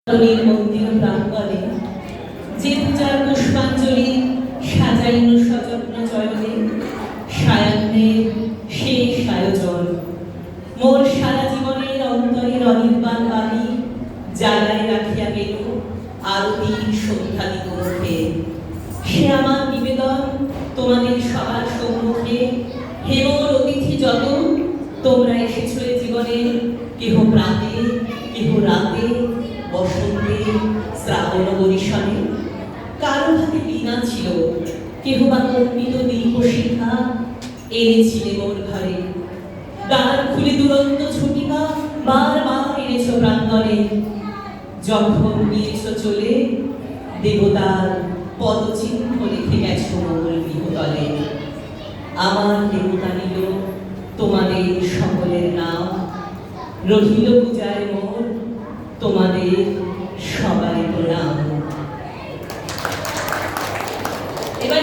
মন্দির প্রাঙ্গণে যে পূজার পুষ্পাঞ্জলি সাজাইল সযত্ন চয়নে সায়াহ্নের শেষ আয়োজন মোর সারা জীবনের অন্তরের অনির্বাণ বাণী জ্বালায় রাখিয়া গেল আরতি সন্ধ্যাদি মুখে। সে আমার নিবেদন তোমাদের সবার সম্মুখে। হে মোর অতিথি যত, তোমরা এসেছ এ জীবনের কেহ প্রাতে কেহ রাতে, বসন্তে শ্রাবণ বরিশনে। কারো হাতে বীণা ছিল, কেহ বা কর্মিত দীপশিখা এনেছিলে মোর ঘরে। দ্বার খুলে দুরন্ত ছুটিকা বারবার এনেছ প্রাঙ্গণে। যখন নিয়েছ চলে দেবতার পদচিহ্ন লিখে গেছ মোর গৃহতলে। আমার দেবতা নিল তোমাদের সকলের নাম, রহিল পূজায় মোর তোমাদের সবার